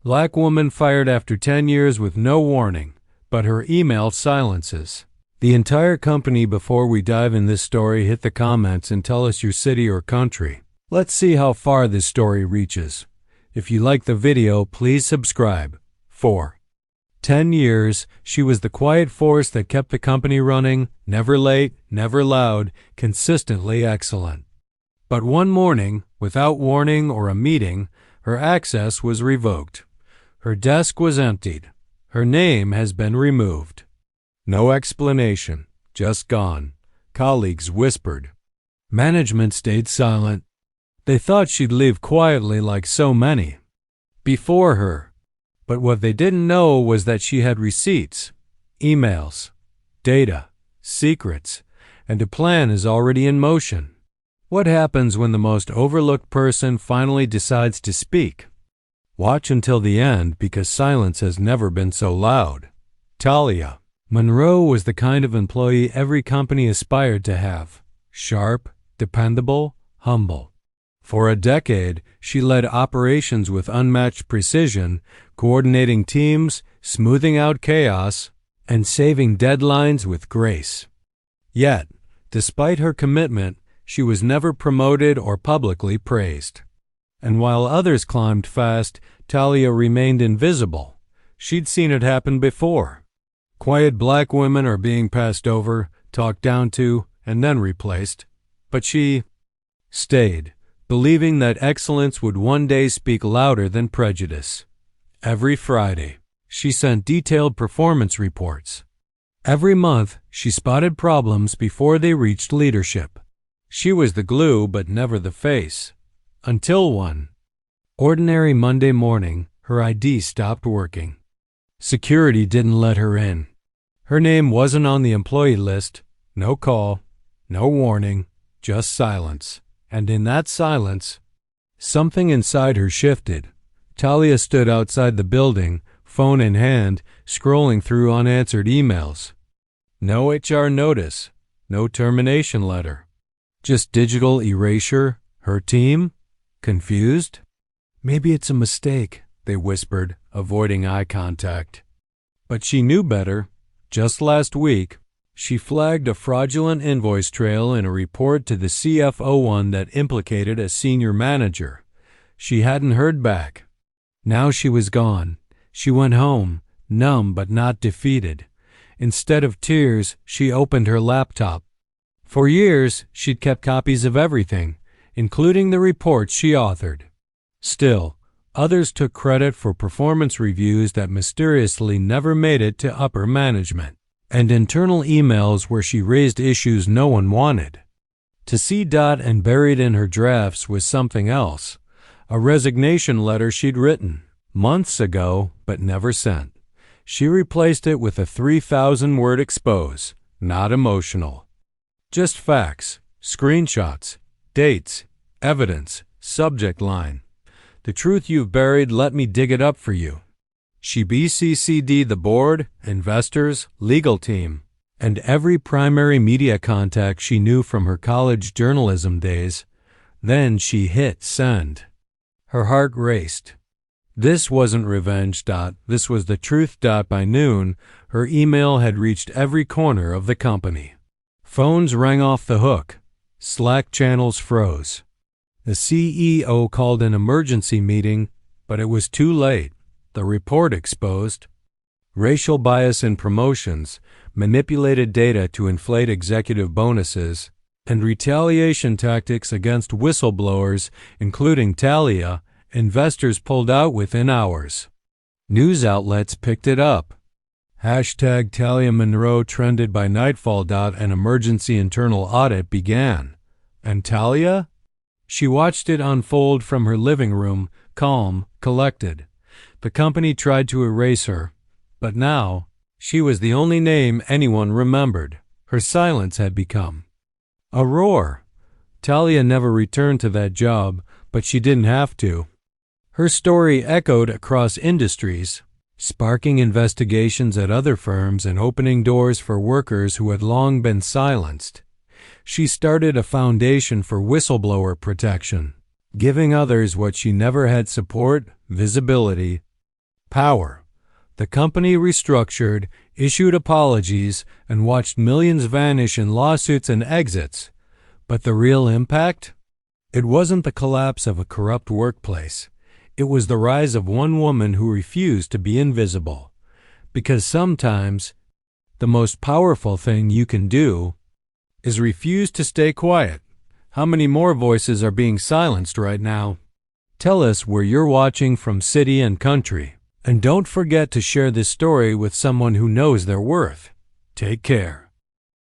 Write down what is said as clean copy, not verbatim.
Black woman fired after 10 years with no warning, but her email silences. The entire company. Before we dive in this story, hit the comments and tell us your city or country. Let's see how far this story reaches. If you like the video, please subscribe. 4. 10 years, she was the quiet force that kept the company running, never late, never loud, consistently excellent. But one morning, without warning or a meeting, her access was revoked. Her desk was emptied. Her name has been removed. No explanation, just gone. Colleagues whispered. Management stayed silent. They thought she'd leave quietly like so many before her. But what they didn't know was that she had receipts, emails, data, secrets, and a plan is already in motion. What happens when the most overlooked person finally decides to speak? Watch until the end because silence has never been so loud. Talia Monroe was the kind of employee every company aspired to have. Sharp, dependable, humble. For a decade, she led operations with unmatched precision, coordinating teams, smoothing out chaos, and saving deadlines with grace. Yet, despite her commitment, she was never promoted or publicly praised. And while others climbed fast, Talia remained invisible. She'd seen it happen before. Quiet black women are being passed over, talked down to, and then replaced. But she stayed, believing that excellence would one day speak louder than prejudice. Every Friday, she sent detailed performance reports. Every month, she spotted problems before they reached leadership. She was the glue but never the face. Until one ordinary Monday morning, her ID stopped working. Security didn't let her in. Her name wasn't on the employee list. No call, no warning, just silence. And in that silence, something inside her shifted. Talia stood outside the building, phone in hand, scrolling through unanswered emails. No HR notice, no termination letter. Just digital erasure. Her team? Confused? Maybe it's a mistake, they whispered, avoiding eye contact. But she knew better. Just last week, she flagged a fraudulent invoice trail in a report to the CFO that implicated a senior manager. She hadn't heard back. Now she was gone. She went home, numb but not defeated. Instead of tears, she opened her laptop. For years, she'd kept copies of everything, including the reports she authored. Still, others took credit for performance reviews that mysteriously never made it to upper management, and internal emails where she raised issues no one wanted. To see and buried in her drafts was something else, a resignation letter she'd written months ago but never sent. She replaced it with a 3,000-word expose, not emotional. Just facts, screenshots, dates, evidence, subject line. The truth you've buried, let me dig it up for you. She BCC'd the board, investors, legal team, and every primary media contact she knew from her college journalism days. Then she hit send. Her heart raced. This wasn't revenge. This was the truth. By noon, her email had reached every corner of the company. Phones rang off the hook. Slack channels froze. The CEO called an emergency meeting, but it was too late. The report exposed racial bias in promotions, manipulated data to inflate executive bonuses, and retaliation tactics against whistleblowers, including Talia. Investors pulled out within hours. News outlets picked it up. Hashtag Talia Monroe trended by nightfall. An emergency internal audit began. And Talia? She watched it unfold from her living room, calm, collected. The company tried to erase her, but now she was the only name anyone remembered. Her silence had become a roar. Talia never returned to that job, but she didn't have to. Her story echoed across industries, sparking investigations at other firms and opening doors for workers who had long been silenced. She started a foundation for whistleblower protection, giving others what she never had: support, visibility, Power. The company restructured, issued apologies, and watched millions vanish in lawsuits and exits. But the real impact? It wasn't the collapse of a corrupt workplace. It was the rise of one woman who refused to be invisible. Because sometimes, the most powerful thing you can do is refuse to stay quiet. How many more voices are being silenced right now? Tell us where you're watching from, city and country. And don't forget to share this story with someone who knows their worth. Take care.